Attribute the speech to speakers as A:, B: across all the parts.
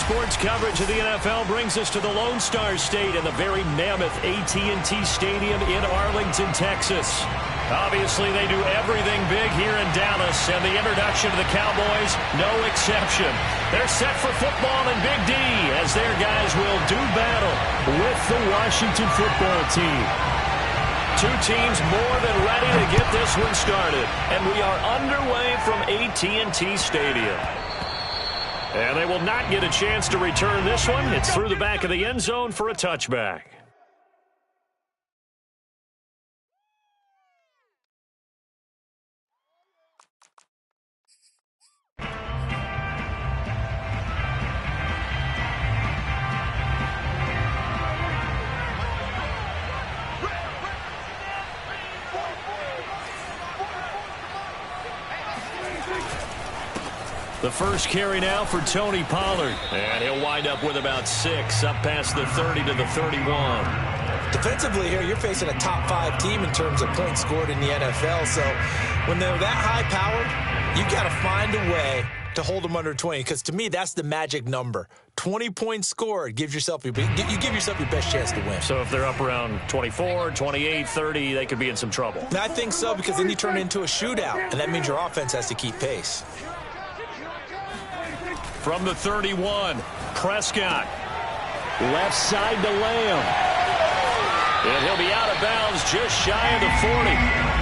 A: sports coverage of the NFL brings us to the Lone Star State and the very mammoth AT&T Stadium in Arlington, Texas. Obviously, they do everything big here in Dallas, and the introduction of the Cowboys, no exception. They're set for football in Big D as their guys will do battle with the Washington football team. Two teams more than ready to get this one started, and we are underway from AT&T Stadium. And they will not get a chance to return this one. It's through the back of the end zone for a touchback. The first carry now for Tony Pollard. And he'll wind up with about 6, up past the 30 to the 31.
B: Defensively here, you're facing a top-5 team in terms of points scored in the NFL. So when they're that high-powered, you've got to find a way to hold them under 20. Because to me, that's the magic number. 20 points scored. You give yourself your best chance to win.
A: So if they're up around 24, 28, 30, they could be in some trouble.
B: And I think so, because then you turn it into a shootout. And that means your offense has to keep pace.
A: From the 31, Prescott. Left side to Lamb. And he'll be out of bounds just shy of the 40.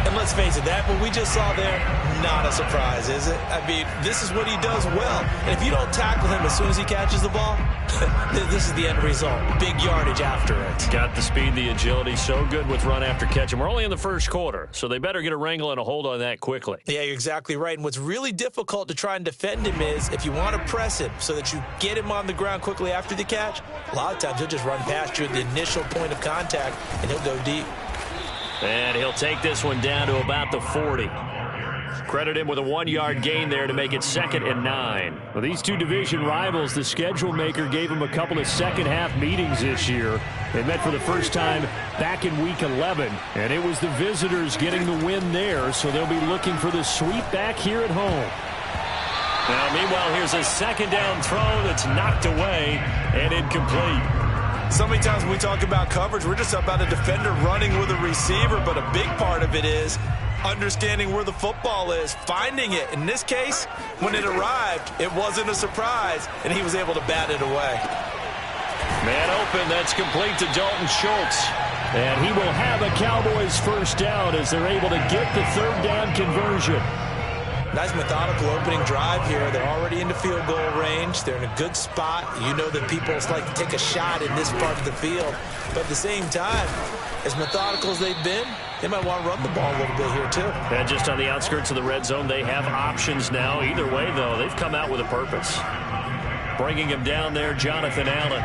B: And let's face it, that what we just saw there, not a surprise, is it? I mean, this is what he does well. And if you don't tackle him as soon as he catches the ball, this is the end result. Big yardage after it.
A: Got the speed, the agility, so good with run after catch. And we're only in the first quarter, so they better get a wrangle and a hold on that quickly.
B: Yeah, you're exactly right. And what's really difficult to try and defend him is if you want to press him so that you get him on the ground quickly after the catch, a lot of times he'll just run past you at the initial point of contact, and he'll go deep.
A: And he'll take this one down to about the 40. Credit him with a 1-yard gain there to make it 2nd and 9. Well, these two division rivals, the schedule maker gave them a couple of second-half meetings this year. They met for the first time back in Week 11, and it was the visitors getting the win there, so they'll be looking for the sweep back here at home. Now, meanwhile, here's a second down throw that's knocked away and incomplete.
B: So many times when we talk about coverage, we're just about a defender running with a receiver, but a big part of it is understanding where the football is, finding it. In this case, when it arrived, it wasn't a surprise, and he was able to bat it away.
A: Man open, that's complete to Dalton Schultz. And he will have a Cowboys first down as they're able to get the third down conversion.
B: Nice methodical opening drive here. They're already into field goal range. They're in a good spot. You know that people like to take a shot in this part of the field. But at the same time, as methodical as they've been, they might want to run the ball a little bit here too.
A: And just on the outskirts of the red zone, they have options now. Either way, though, they've come out with a purpose. Bringing him down there, Jonathan Allen.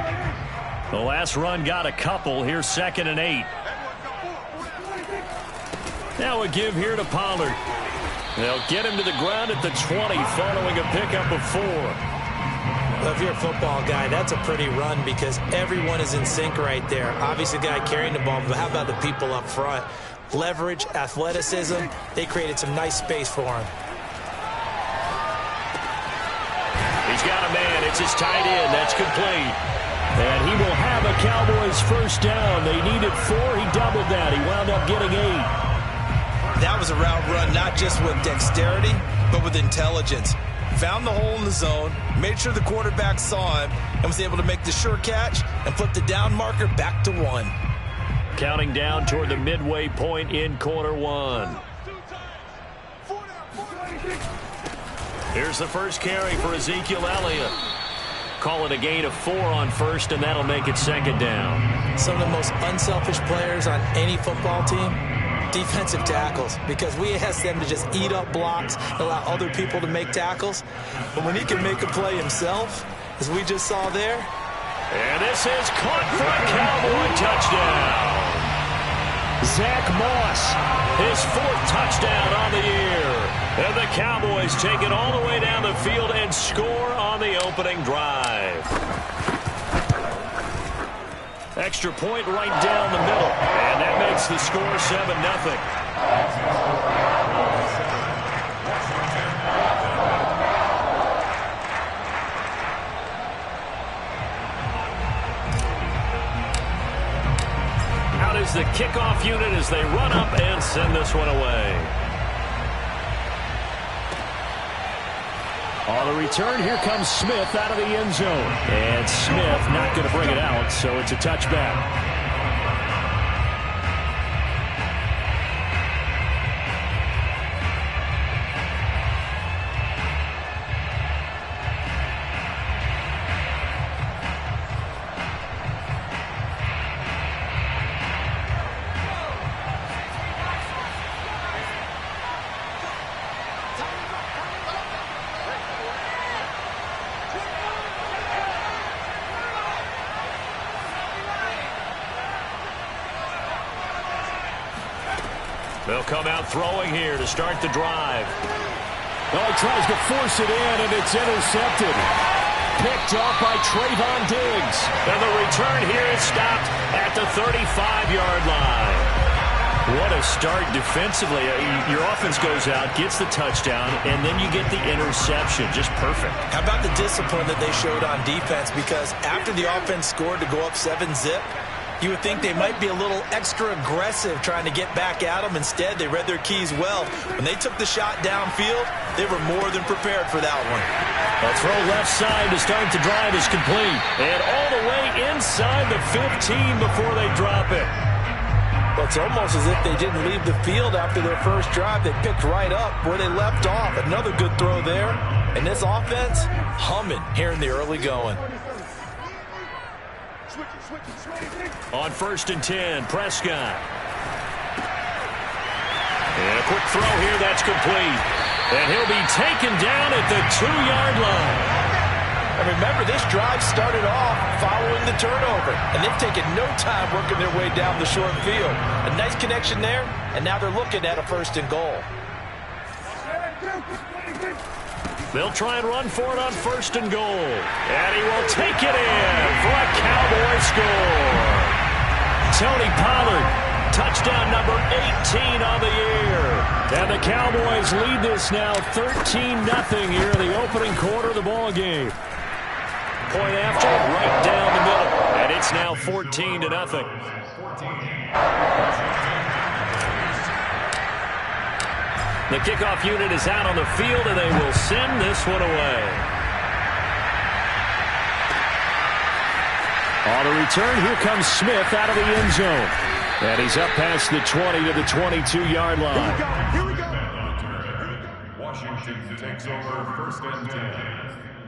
A: The last run got a couple. Here's 2nd and 8. Now a give here to Pollard. They'll get him to the ground at the 20 following a pickup of 4.
B: Well, if you're a football guy, that's a pretty run because everyone is in sync right there. Obviously, the guy carrying the ball, but how about the people up front? Leverage, athleticism, they created some nice space for him.
A: He's got a man. It's his tight end. That's complete. And he will have a Cowboys first down. They needed 4. He doubled that. He wound up getting 8.
B: That was a route run, not just with dexterity, but with intelligence. Found the hole in the zone, made sure the quarterback saw him, and was able to make the sure catch and flip the down marker back to 1.
A: Counting down toward the midway point in quarter 1. Here's the first carry for Ezekiel Elliott. Call it a gain of 4 on first, and that'll make it 2nd down.
B: Some of the most unselfish players on any football team, defensive tackles, because we ask them to just eat up blocks and allow other people to make tackles. But when he can make a play himself, as we just saw there.
A: And this is caught for a Cowboy touchdown. Zach Moss, his 4th touchdown on the year. And the Cowboys take it all the way down the field and score on the opening drive. Extra point right down the middle. And that makes the score 7-0. is the kickoff unit as they run up and send this one away. On the return, here comes Smith out of the end zone. And Smith not going to bring it out, so it's a touchback. They'll come out throwing here to start the drive.
C: Well, he tries to force it in, and it's intercepted. Picked off by Trayvon Diggs.
A: And the return here is stopped at the 35-yard line. What a start defensively. Your offense goes out, gets the touchdown, and then you get the interception. Just perfect.
B: How about the discipline that they showed on defense? Because after the offense scored to go up 7-zip, you would think they might be a little extra aggressive trying to get back at them. Instead, they read their keys well. When they took the shot downfield, they were more than prepared for that one.
A: A throw left side to start the drive is complete. And all the way inside the 15 before they drop it.
B: Well, it's almost as if they didn't leave the field after their first drive. They picked right up where they left off. Another good throw there. And this offense, humming here in the early going.
A: On 1st and 10, Prescott. And a quick throw here, that's complete. And he'll be taken down at the 2-yard line.
B: And remember, this drive started off following the turnover. And they've taken no time working their way down the short field. A nice connection there, and now they're looking at a 1st and goal.
A: They'll try and run for it on 1st and goal. And he will take it in for a Cowboy score. Tony Pollard, touchdown number 18 on the year. And the Cowboys lead this now 13-0 here in the opening quarter of the ball game. Point after, right down the middle. And it's now 14-0. The kickoff unit is out on the field, and they will send this one away. On the return, here comes Smith out of the end zone. And he's up past the 20 to the 22-yard line.
D: Here we go. Washington takes over 1st and 10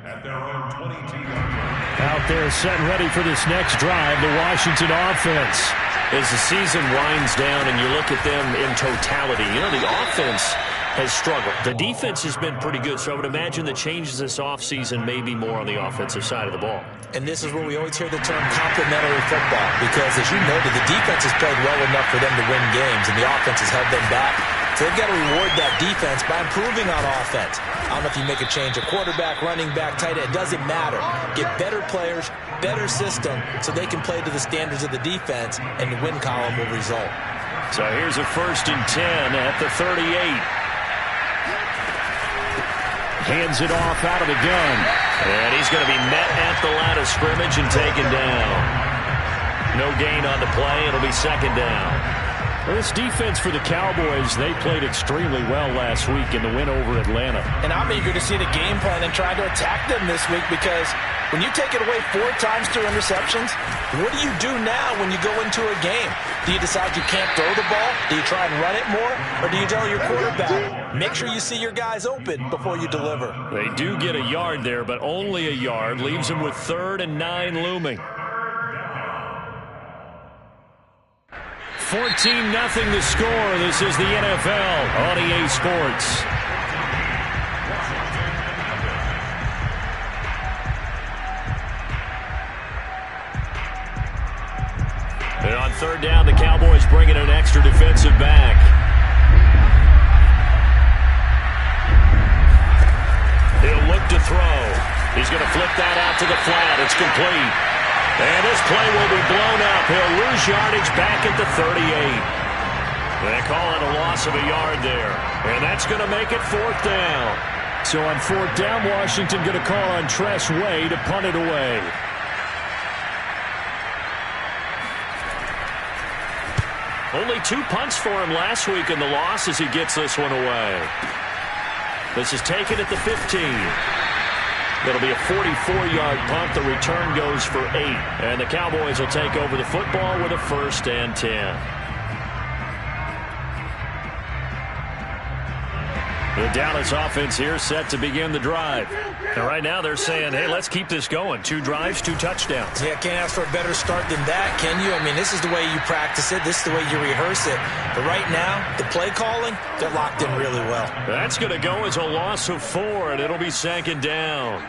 D: at their own 22-yard line.
A: Out there set and ready for this next drive, the Washington offense. As the season winds down and you look at them in totality, the offense has struggled. The defense has been pretty good, so I would imagine the changes this offseason may be more on the offensive side of the ball.
B: And this is where we always hear the term complementary football, because as you noted, the defense has played well enough for them to win games, and the offense has held them back. So they've got to reward that defense by improving on offense. I don't know if you make a change, a quarterback, running back, tight end, it doesn't matter. Get better players, better system, so they can play to the standards of the defense, and the win column will result.
A: So here's a 1st and 10 at the 38. Hands it off out of the gun. And he's going to be met at the line of scrimmage and taken down. No gain on the play. It'll be 2nd down. Well, this defense for the Cowboys, they played extremely well last week in the win over Atlanta.
B: And I'm eager to see the game plan and try to attack them this week, because when you take it away 4 times through interceptions, what do you do now when you go into a game? Do you decide you can't throw the ball? Do you try and run it more? Or do you tell your quarterback, make sure you see your guys open before you deliver?
A: They do get a yard there, but only a yard. Leaves them with 3rd and 9 looming. 14-0 the score. This is the NFL on EA Sports. And on 3rd down, the Cowboys bring in an extra defensive back. He'll look to throw. He's going to flip that out to the flat. It's complete. And this play will be blown up. He'll lose yardage back at the 38. They call it a loss of a yard there. And that's going to make it 4th down. So on 4th down, Washington going to call on Tress Way to punt it away. Only 2 punts for him last week in the loss as he gets this one away. This is taken at the 15. It'll be a 44-yard punt. The return goes for 8. And the Cowboys will take over the football with a 1st and 10. The Dallas offense here set to begin the drive. And right now they're saying, hey, let's keep this going. 2 drives, 2 touchdowns.
B: Yeah, can't ask for a better start than that, can you? I mean, this is the way you practice it. This is the way you rehearse it. But right now, the play calling, they're locked in really well.
A: That's going to go as a loss of 4, and it'll be 2nd down.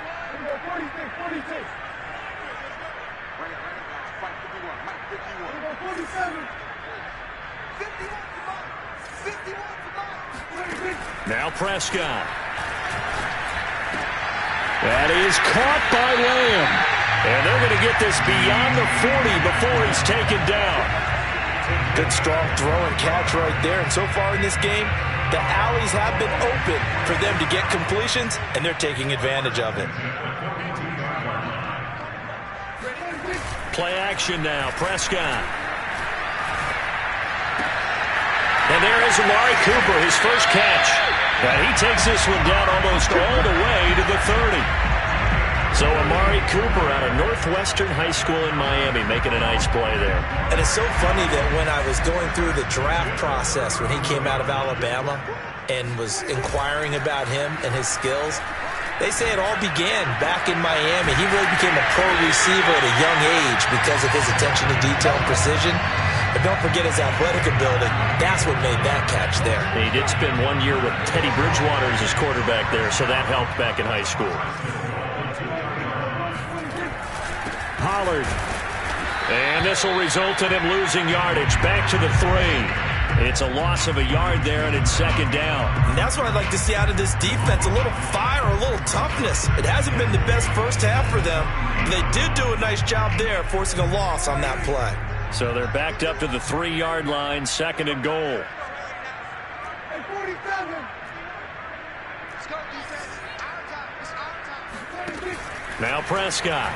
A: Now Prescott. That is caught by Lamb. And they're going to get this beyond the 40 before he's taken down.
B: Good, strong throw and catch right there. And so far in this game, the alleys have been open for them to get completions, and they're taking advantage of it.
A: Play action now. Prescott. And there is Amari Cooper, his first catch. And he takes this one down almost all the way to the 30. So Amari Cooper out of Northwestern High School in Miami making a nice play there.
B: And it's so funny that when I was going through the draft process when he came out of Alabama and was inquiring about him and his skills, they say it all began back in Miami. He really became a pro receiver at a young age because of his attention to detail and precision. But don't forget his athletic ability. That's what made that catch there.
A: He did spend 1 year with Teddy Bridgewater as his quarterback there, so that helped back in high school. Pollard. And this will result in him losing yardage. Back to the 3. It's a loss of a yard there, and it's 2nd down.
B: And that's what I'd like to see out of this defense, a little fire, a little toughness. It hasn't been the best first half for them. They did do a nice job there, forcing a loss on that play.
A: So they're backed up to the 3-yard line, 2nd and goal. Now Prescott.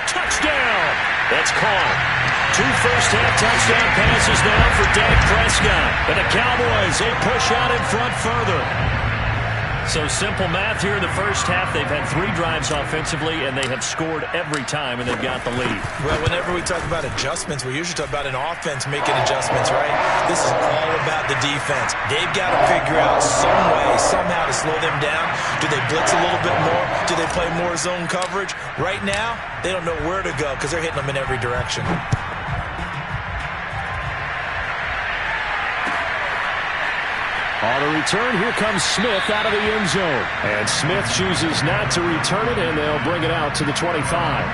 A: Touchdown! That's caught. 2 first-half touchdown passes now for Dak Prescott. And the Cowboys, they push out in front further. So simple math here in the first half. They've had 3 drives offensively, and they have scored every time, and they've got the lead.
B: Well, whenever we talk about adjustments, we usually talk about an offense making adjustments, right? This is all about the defense. They've got to figure out some way, somehow to slow them down. Do they blitz a little bit more? Do they play more zone coverage? Right now, they don't know where to go because they're hitting them in every direction.
C: On the return, here comes Smith out of the end zone. And Smith chooses not to return it, and they'll bring it out to the 25.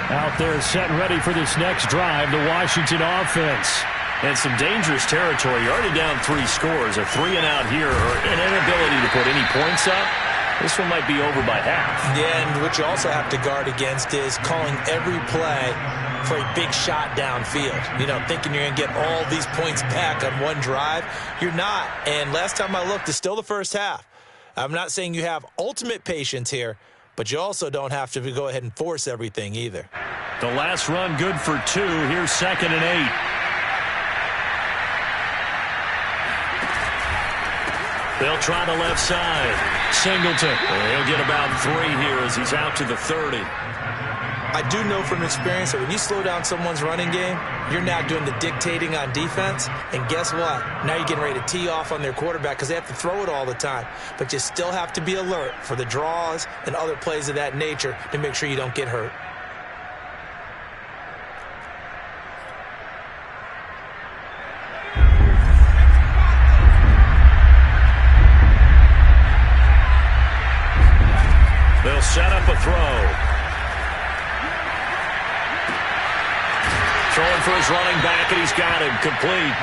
C: Out there set and ready for this next drive, the Washington offense.
A: And some dangerous territory. You're already down 3 scores. A 3-and-out here, or an inability to put any points up. This one might be over by half.
B: Yeah, and what you also have to guard against is calling every play for a big shot downfield. You know, thinking you're going to get all these points back on one drive. You're not. And last time I looked, it's still the first half. I'm not saying you have ultimate patience here, but you also don't have to go ahead and force everything either.
A: The last run good for 2. Here's 2nd and 8. They'll try the left side. Singleton. He'll get about 3 here as he's out to the 30.
B: I do know from experience that when you slow down someone's running game, you're now doing the dictating on defense. And guess what? Now you're getting ready to tee off on their quarterback because they have to throw it all the time. But you still have to be alert for the draws and other plays of that nature to make sure you don't get hurt.
A: They'll set up a throw. Throwing for his running back, and he's got him complete.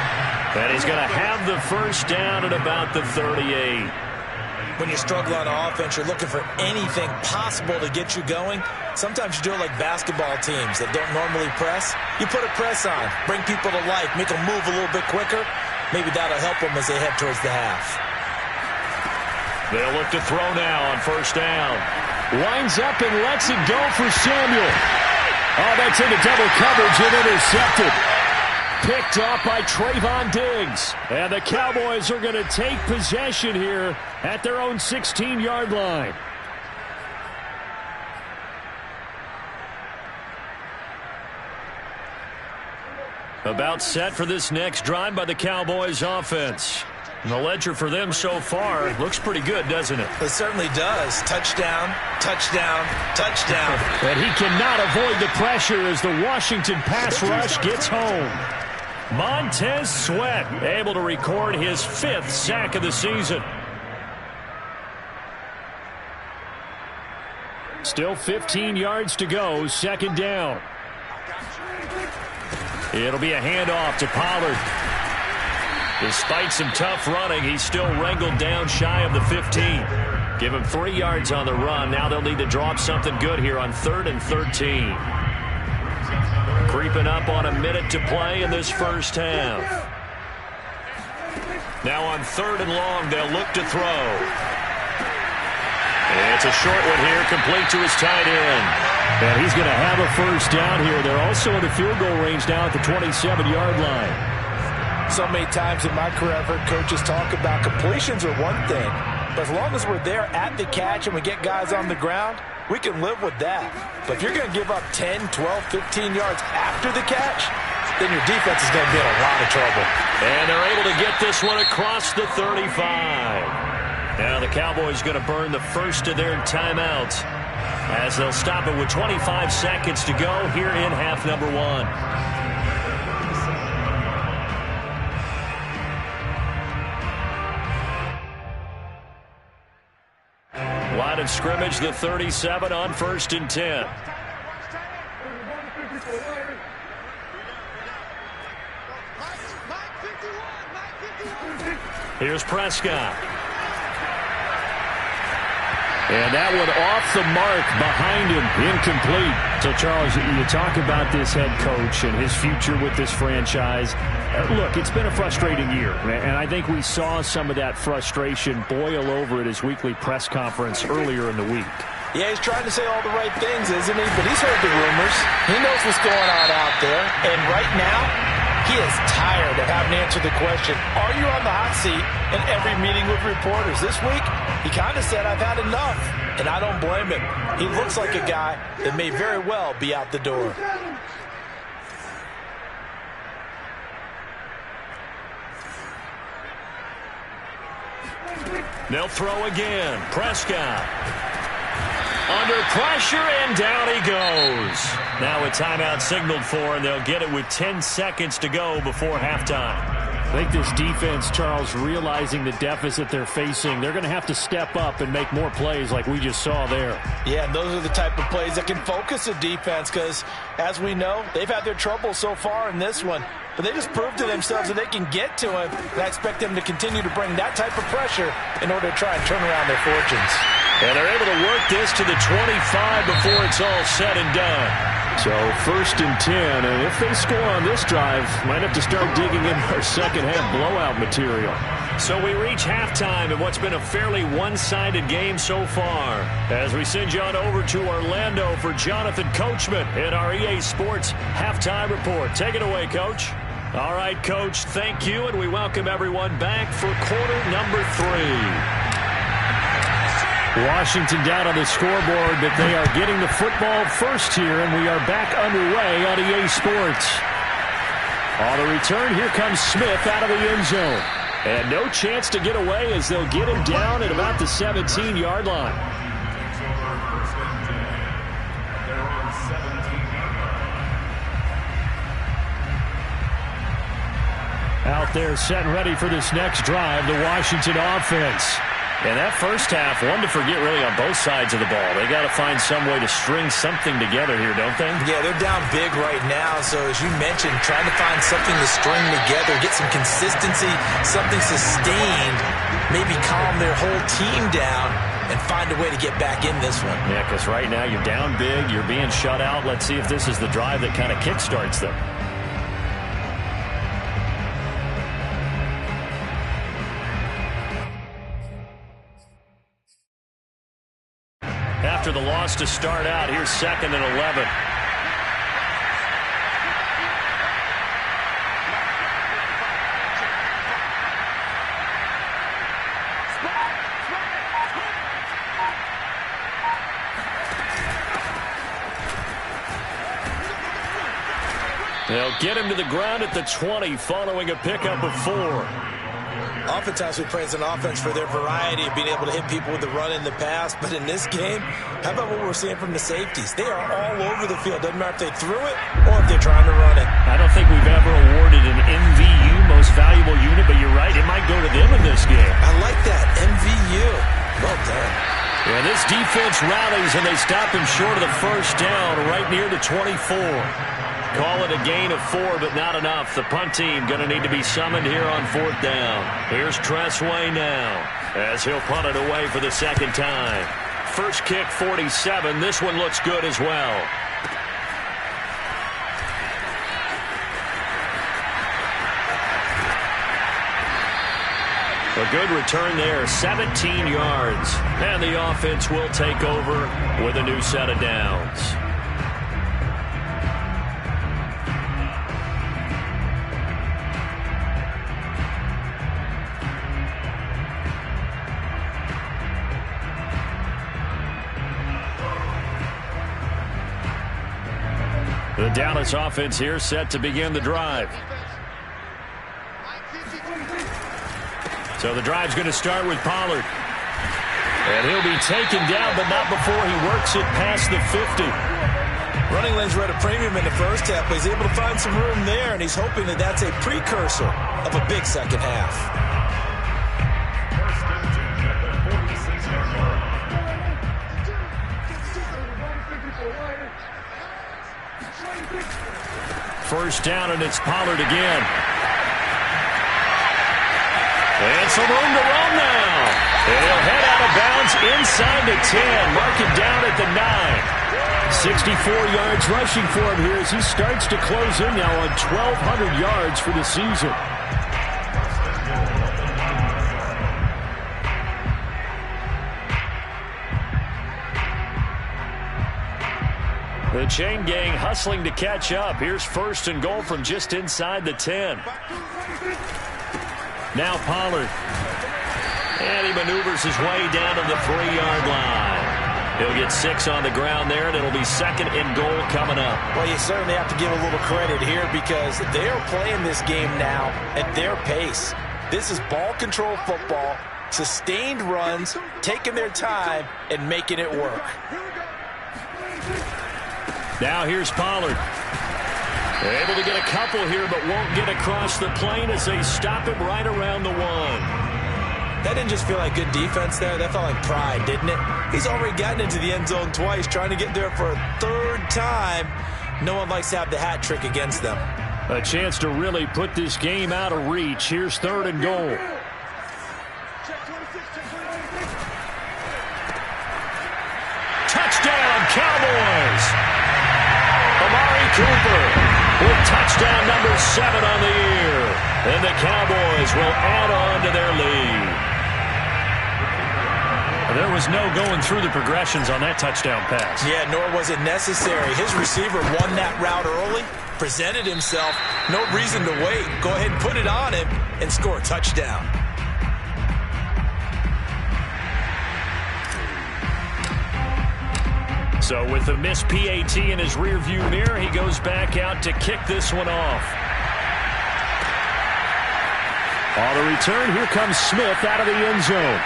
A: And he's going to have the first down at about the 38.
B: When you struggle on offense, you're looking for anything possible to get you going. Sometimes you do it like basketball teams that don't normally press. You put a press on, bring people to life, make them move a little bit quicker. maybe that'll help them as they head towards the half.
A: They'll look to throw now on first down.
C: Winds up and lets it go for Samuel. Oh, that's into double coverage and intercepted. Picked off by Trayvon Diggs. And the Cowboys are going to take possession here at their own 16-yard line. About set for this next drive by the Cowboys offense. And the ledger for them so far looks pretty good, doesn't it?
B: It certainly does. Touchdown, touchdown, touchdown.
C: And he cannot avoid the pressure as the Washington pass rush gets home.
A: Montez Sweat able to record his 5th sack of the season.
C: Still 15 yards to go, second down.
A: It'll be a handoff to Pollard. Despite some tough running, he's still wrangled down shy of the 15. Give him 3 yards on the run. Now they'll need to draw up something good here on 3rd and 13. Creeping up on a minute to play in this first half. Now on 3rd and long, they'll look to throw. And it's a short one here, complete to his tight end.
C: And he's going to have a first down here. They're also in the field goal range now at the 27-yard line.
B: So many times in my career I've heard coaches talk about completions are one thing, but as long as we're there at the catch and we get guys on the ground, we can live with that. But if you're going to give up 10, 12, 15 yards after the catch, then your defense is going to be in a lot of trouble.
A: And they're able to get this one across the 35. Now the Cowboys going to burn the first of their timeouts as they'll stop it with 25 seconds to go here in half number 1. Line of scrimmage, the 37 on 1st and 10. Here's Prescott.
C: And that one off the mark behind him, incomplete. So, Charles, you talk about this head coach and his future with this franchise. Look, it's been a frustrating year, and I think we saw some of that frustration boil over at his weekly press conference earlier in the week.
B: Yeah, he's trying to say all the right things, isn't he? But he's heard the rumors. He knows what's going on out there. And right now, he is tired of having to answer the question, are you on the hot seat in every meeting with reporters? This week, he kind of said, I've had enough. And I don't blame him. He looks like a guy that may very well be out the door.
A: They'll throw again. Prescott. Under pressure, and down he goes. Now a timeout signaled for, and they'll get it with 10 seconds to go before halftime.
C: I think this defense, Charles, realizing the deficit they're facing, they're going to have to step up and make more plays like we just saw there.
B: Yeah, and those are the type of plays that can focus a defense because, as we know, they've had their trouble so far in this one. But they just proved to themselves that they can get to him, and I expect them to continue to bring that type of pressure in order to try and turn around their fortunes.
A: And they're able to work this to the 25 before it's all said and done.
C: So 1st and 10, and if they score on this drive, might have to start digging in their second-half blowout material.
A: So we reach halftime in what's been a fairly one-sided game so far. As we send you on over to Orlando for Jonathan Coachman in our EA Sports Halftime Report. Take it away, Coach. All right, Coach, thank you, and we welcome everyone back for quarter number 3.
C: Washington down on the scoreboard, but they are getting the football first here, and we are back underway on EA Sports. On the return, here comes Smith out of the end zone. And no chance to get away as they'll get him down at about the 17-yard line. Out there set and ready for this next drive, the Washington offense.
A: And that first half, one to forget really on both sides of the ball. They got to find some way to string something together here, don't they?
B: Yeah, they're down big right now. So as you mentioned, trying to find something to string together, get some consistency, something sustained, maybe calm their whole team down and find a way to get back in this one.
A: Yeah, because right now you're down big, you're being shut out. Let's see if this is the drive that kind of kickstarts them. after the loss to start out. Here's 2nd and 11. They'll get him to the ground at the 20 following a pickup of 4.
B: Oftentimes we praise an offense for their variety of being able to hit people with the run in the pass. But in this game, how about what we're seeing from the safeties? They are all over the field. Doesn't matter if they threw it or if they're trying to run it.
A: I don't think we've ever awarded an MVU, most valuable unit, but you're right. It might go to them in this game.
B: I like that. MVU. Well done.
A: Yeah, this defense rallies, and they stop him short of the first down right near the 24. Call it a gain of 4, but not enough. The punt team going to need to be summoned here on 4th down. Here's Tressway now as he'll punt it away for the 2nd time. First kick, 47. This one looks good as well. A good return there, 17 yards. And the offense will take over with a new set of downs. The Dallas offense here set to begin the drive. So the drive's going to start with Pollard. And he'll be taken down, but not before he works it past the 50.
B: Running lanes were at a premium in the first half, but he's able to find some room there, and he's hoping that that's a precursor of a big second half.
A: First down, and it's Pollard again. And some room to run now. And he'll head out of bounds inside the 10. Mark him down at the 9. 64 yards rushing for him here as he starts to close in now on 1,200 yards for the season. The chain gang hustling to catch up. Here's 1st and goal from just inside the 10. Now Pollard. And he maneuvers his way down to the 3-yard line. He'll get 6 on the ground there, and it'll be 2nd and goal coming up.
B: Well, you certainly have to give a little credit here because they're playing this game now at their pace. This is ball control football, sustained runs, taking their time, and making it work.
A: Now here's Pollard. They're able to get a couple here, but won't get across the plane as they stop him right around the 1.
B: That didn't just feel like good defense there. That felt like pride, didn't it? He's already gotten into the end zone twice, trying to get there for a 3rd time. No one likes to have the hat trick against them.
A: A chance to really put this game out of reach. Here's 3rd and goal. Touchdown, Cowboys! Amari Cooper with touchdown number 7 on the year. And the Cowboys will add on to their lead. There was no going through the progressions on that touchdown pass.
B: Yeah, nor was it necessary. His receiver won that route early, presented himself. No reason to wait. Go ahead and put it on him and score a touchdown.
A: So with the missed PAT in his rearview mirror, he goes back out to kick this one off. On the return, here comes Smith out of the end zone.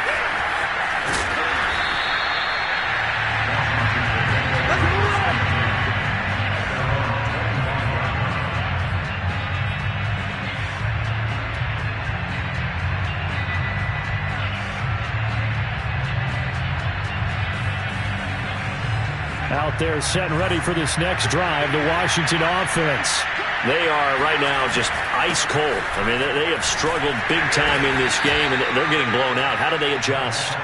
A: Out there set and ready for this next drive, the Washington offense.
C: They are right now just ice cold. I mean, they have struggled big time in this game, and they're getting blown out. How do they adjust?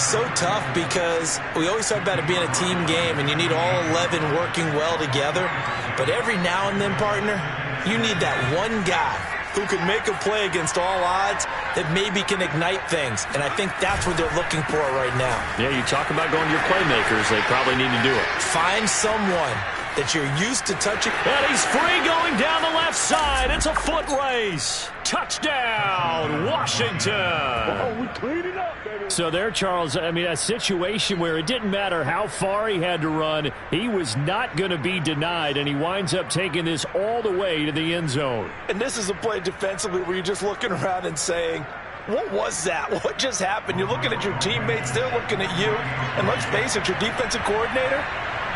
B: So tough because we always talk about it being a team game, and you need all 11 working well together. But every now and then, partner, you need that one guy who can make a play against all odds that maybe can ignite things. And I think that's what they're looking for right now.
A: Yeah, you talk about going to your playmakers. They probably need to do it.
B: Find someone that you're used to touching.
A: And he's free going down the left side. It's a foot race. Touchdown, Washington.
E: Oh, we cleaned it up, baby.
C: So there, Charles, I mean, a situation where it didn't matter how far he had to run. He was not going to be denied, and he winds up taking this all the way to the end zone.
B: And this is a play defensively where you're just looking around and saying, what was that? What just happened? You're looking at your teammates. They're looking at you. And let's face it, your defensive coordinator,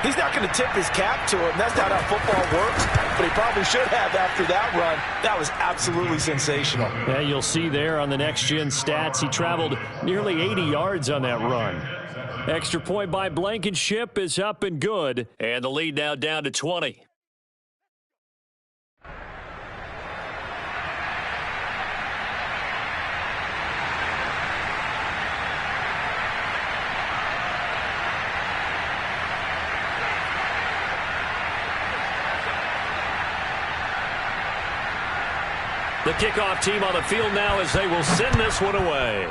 B: he's not going to tip his cap to him. That's not how football works, but he probably should have after that run. That was absolutely sensational.
C: Yeah, you'll see there on the next-gen stats, he traveled nearly 80 yards on that run. Extra point by Blankenship is up and good.
A: And the lead now down to 20. The kickoff team on the field now as they will send this one away.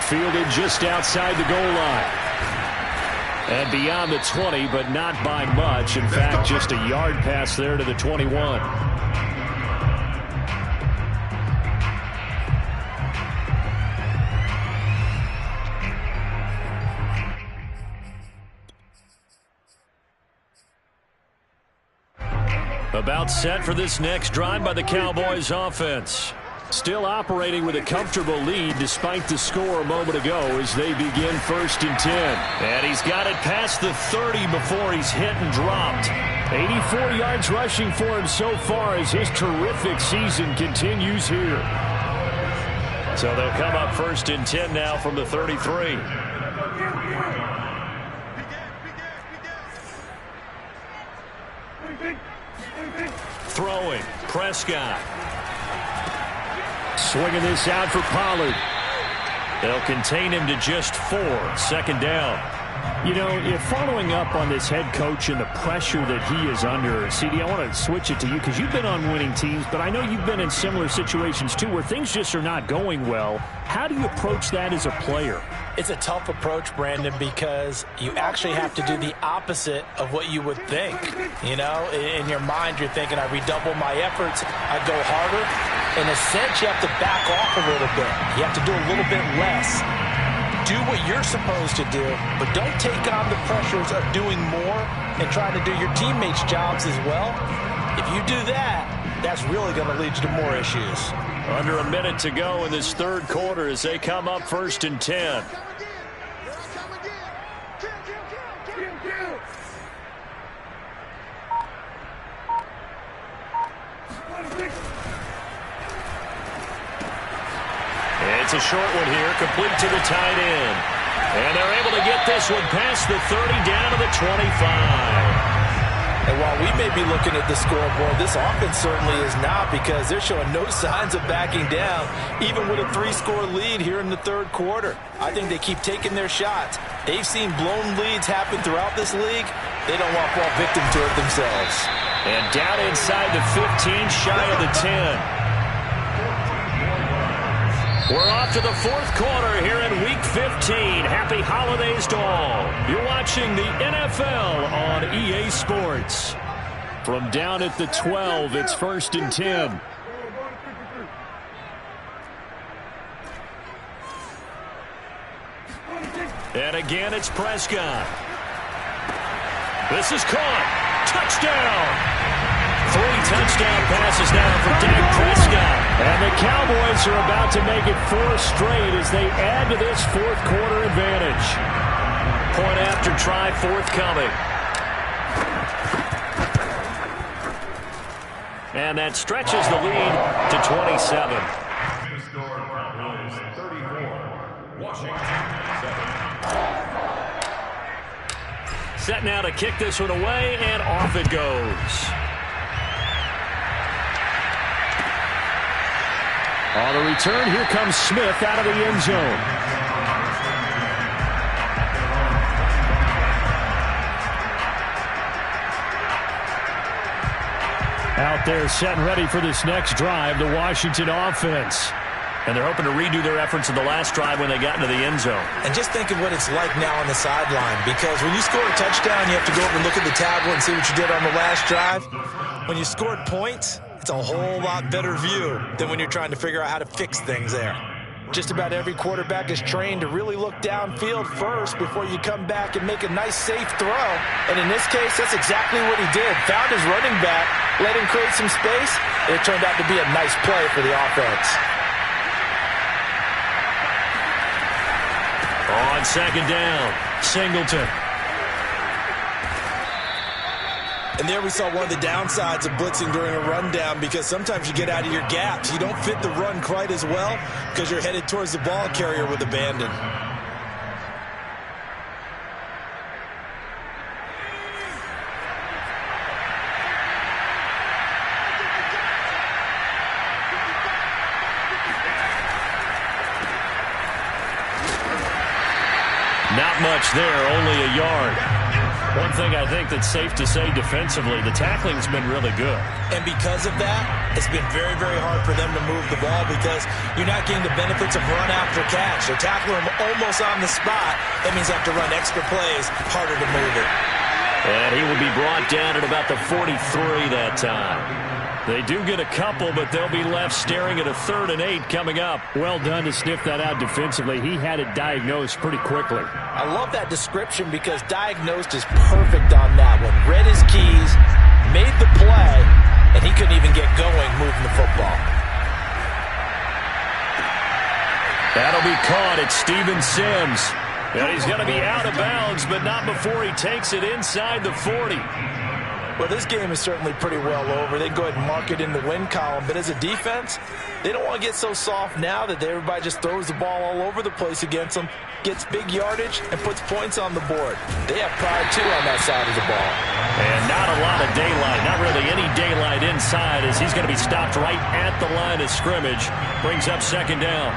C: Fielded just outside the goal line. And beyond the 20, but not by much. In fact, just a yard pass there to the 21. About set for this next drive by the Cowboys offense. Still operating with a comfortable lead despite the score a moment ago as they begin 1st and 10.
A: And he's got it past the 30 before he's hit and dropped.
C: 84 yards rushing for him so far as his terrific season continues here.
A: So they'll come up 1st and 10 now from the 33. Throwing, Prescott.
C: Swinging this out for Pollard.
A: They'll contain him to just 4. 2nd down.
C: You know, if following up on this head coach and the pressure that he is under, CD, I want to switch it to you because you've been on winning teams, but I know you've been in similar situations too where things just are not going well. How do you approach that as a player?
B: It's a tough approach, Brandon, because you actually have to do the opposite of what you would think. You know, in your mind, you're thinking, I redouble my efforts, I go harder. In a sense, you have to back off a little bit. You have to do a little bit less. Do what you're supposed to do, but don't take on the pressures of doing more and trying to do your teammates' jobs as well. If you do that, that's really going to lead you to more issues.
A: Under a minute to go in this 3rd quarter as they come up 1st and 10. It's a short one here, complete to the tight end. And they're able to get this one past the 30 down to the 25.
B: And while we may be looking at the scoreboard, this offense certainly is not, because they're showing no signs of backing down, even with a 3-score lead here in the 3rd quarter. I think they keep taking their shots. They've seen blown leads happen throughout this league. They don't want to fall victim to it themselves.
A: And down inside the 15, shy of the 10. We're off to the 4th quarter here in Week 15. Happy holidays to all. You're watching the NFL on EA Sports.
C: From down at the 12, it's 1st and 10.
A: And again, it's Prescott. This is caught. Touchdown. 3 touchdown passes now for Dak Prescott.
C: And the Cowboys are about to make it 4 straight as they add to this 4th quarter advantage.
A: Point after try forthcoming. And that stretches the lead to 27.
D: Cowboys 34, Washington 7.
A: Set now to kick this one away, and off it goes.
C: On the return, here comes Smith out of the end zone. Out there set and ready for this next drive, the Washington offense.
A: And they're hoping to redo their efforts in the last drive when they got into the end zone.
B: And just think of what it's like now on the sideline, because when you score a touchdown, you have to go over and look at the tablet and see what you did on the last drive. When you scored points, it's a whole lot better view than when you're trying to figure out how to fix things there. Just about every quarterback is trained to really look downfield first before you come back and make a nice, safe throw. And in this case, that's exactly what he did. Found his running back, let him create some space, and it turned out to be a nice play for the offense.
A: On second down, Singleton.
B: And there we saw one of the downsides of blitzing during a rundown, because sometimes you get out of your gaps. You don't fit the run quite as well because you're headed towards the ball carrier with abandon.
A: Not much there, only a yard. One thing I think that's safe to say defensively, the tackling's been really good.
B: And because of that, it's been very, very hard for them to move the ball, because you're not getting the benefits of run after catch. They're tackling them almost on the spot. That means they have to run extra plays, harder to move it.
A: And he will be brought down at about the 43 that time. They do get a couple, but they'll be left staring at a 3rd and 8 coming up.
C: Well done to sniff that out defensively. He had it diagnosed pretty quickly.
B: I love that description, because diagnosed is perfect on that one. Read his keys, made the play, and he couldn't even get going moving the football.
A: That'll be caught at Steven Sims. And he's going to be out of bounds, but not before he takes it inside the 40.
B: Well, this game is certainly pretty well over. They can go ahead and mark it in the win column. But as a defense, they don't want to get so soft now that everybody just throws the ball all over the place against them, gets big yardage, and puts points on the board. They have pride, too, on that side of the ball.
A: And not a lot of daylight, not really any daylight inside, as he's going to be stopped right at the line of scrimmage. Brings up second down.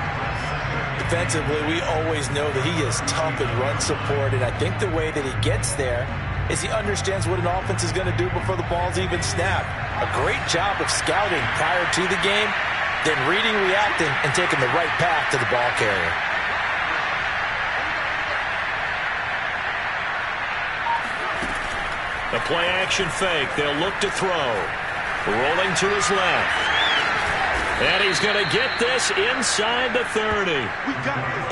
B: Defensively, we always know that he is tough in run support, and I think the way that he gets there is he understands what an offense is going to do before the ball's even snapped. A great job of scouting prior to the game, then reading, reacting, and taking the right path to the ball carrier.
A: A play-action fake. They'll look to throw. Rolling to his left. And he's going to get this inside the 30.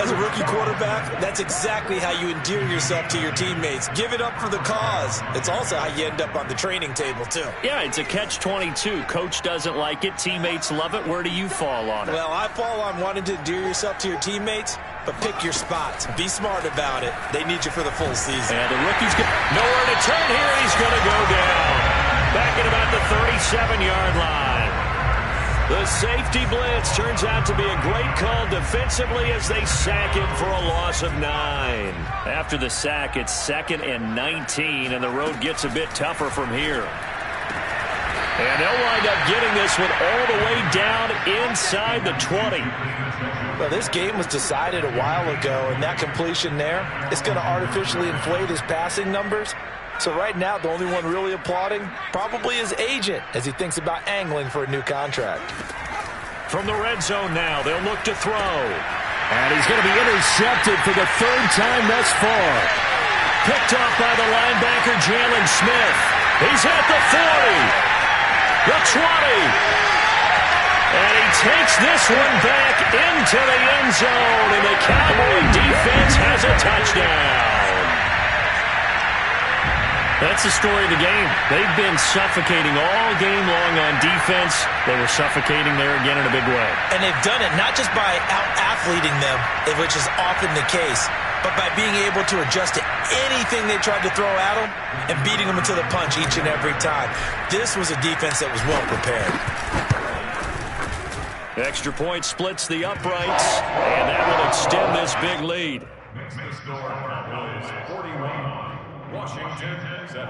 B: As a rookie quarterback, that's exactly how you endear yourself to your teammates. Give it up for the cause. It's also how you end up on the training table, too.
A: Yeah, it's a catch-22. Coach doesn't like it. Teammates love it. Where do you fall on it?
B: Well, I fall on wanting to endear yourself to your teammates, but pick your spots. Be smart about it. They need you for the full season.
A: And the rookie's got nowhere to turn here. He's going to go down. Back at about the 37-yard line. The safety blitz turns out to be a great call defensively as they sack him for a loss of 9. After the sack, it's 2nd and 19, and the road gets a bit tougher from here. And they'll wind up getting this one all the way down inside the 20.
B: Well, this game was decided a while ago, and that completion there is going to artificially inflate his passing numbers. So right now, the only one really applauding probably his agent as he thinks about angling for a new contract.
A: From the red zone now, they'll look to throw. And he's going to be intercepted for the 3rd time thus far. Picked off by the linebacker, Jalen Smith. He's at the 40, the 20. And he takes this one back into the end zone, and the Cowboy defense has a touchdown. That's the story of the game. They've been suffocating all game long on defense. They were suffocating there again in a big way.
B: And they've done it not just by out-athleting them, which is often the case, but by being able to adjust to anything they tried to throw at them and beating them into the punch each and every time. This was a defense that was well prepared.
A: Extra point splits the uprights, and that will extend this big lead.
D: Makes the score Cowboys 41, Washington 7.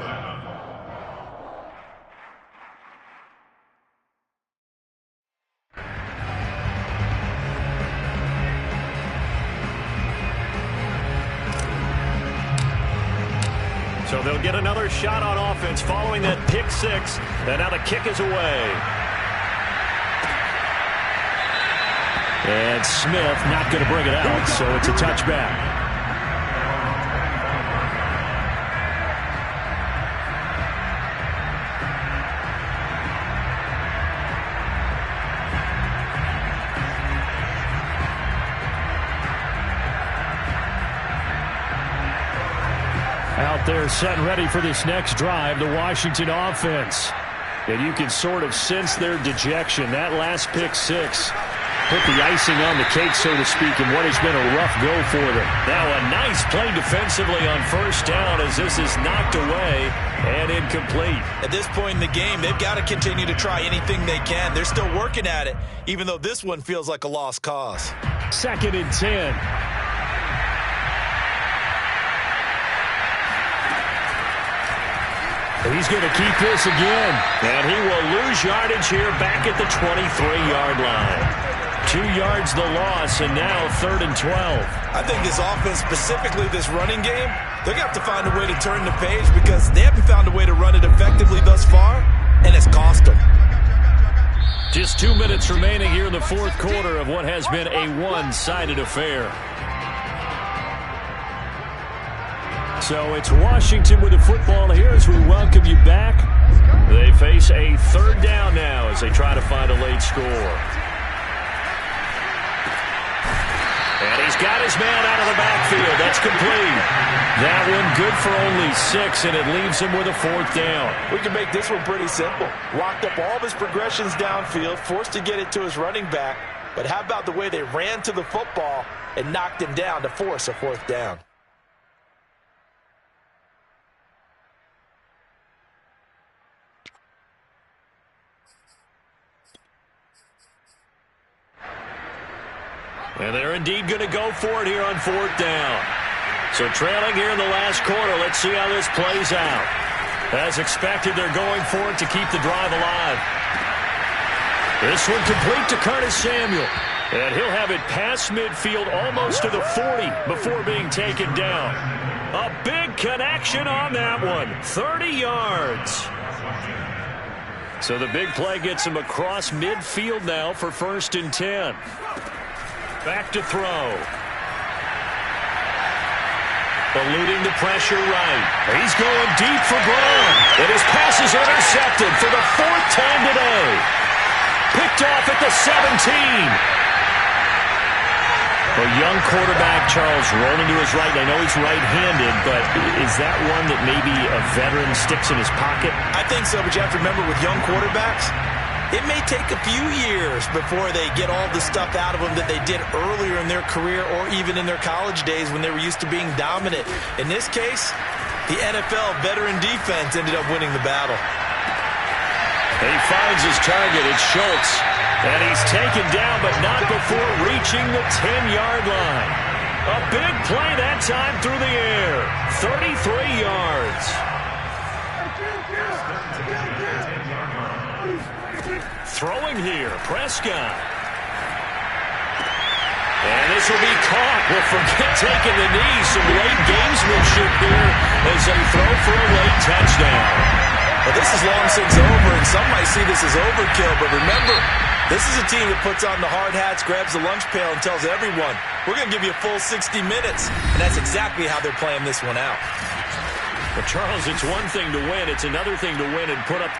A: So they'll get another shot on offense following that pick six. And now the kick is away. And Smith not going to bring it out, so it's a touchback. Out there set and ready for this next drive, the Washington offense. And you can sort of sense their dejection. That last pick six put the icing on the cake, so to speak, in what has been a rough go for them. Now a nice play defensively on first down as this is knocked away and incomplete.
B: At this point in the game, they've got to continue to try anything they can. They're still working at it, even though this one feels like a lost cause.
A: 2nd and 10. He's going to keep this again. And he will lose yardage here back at the 23-yard line. 2 yards the loss, and now 3rd and 12.
B: I think this offense, specifically this running game, they're going to have to find a way to turn the page because they haven't found a way to run it effectively thus far, and it's cost them.
A: Just 2 minutes remaining here in the 4th quarter of what has been a one-sided affair. So it's Washington with the football here as we welcome you back. They face a 3rd down now as they try to find a late score. And he's got his man out of the backfield. That's complete. That one good for only 6, and it leaves him with a 4th down.
B: We can make this one pretty simple. Locked up all of his progressions downfield, forced to get it to his running back. But how about the way they ran to the football and knocked him down to force a 4th down?
A: And they're indeed going to go for it here on 4th down. So trailing here in the last quarter, let's see how this plays out. As expected, they're going for it to keep the drive alive. This one complete to Curtis Samuel. And he'll have it past midfield almost to the 40 before being taken down. A big connection on that one. 30 yards. So the big play gets him across midfield now for 1st and 10. Back to throw. Eluding the pressure right. He's going deep for Brown. And his pass is intercepted for the 4th time today. Picked off at the 17. A young quarterback, Charles, rolling to his right. I know he's right-handed, but is that one that maybe a veteran sticks in his pocket?
B: I think so, but you have to remember with young quarterbacks, it may take a few years before they get all the stuff out of them that they did earlier in their career or even in their college days when they were used to being dominant. In this case, the NFL veteran defense ended up winning the battle.
A: He finds his target. It's Schultz. And he's taken down, but not before reaching the 10-yard line. A big play that time through the air. 33 yards. Throwing here, Prescott. And this will be caught. We'll forget taking the knee. Some late gamesmanship here as they throw for a late touchdown.
B: Well, this is long since over, and some might see this as overkill, but remember, this is a team that puts on the hard hats, grabs the lunch pail, and tells everyone, we're going to give you a full 60 minutes. And that's exactly how they're playing this one out.
A: But, Charles, it's one thing to win. It's another thing to win and put up.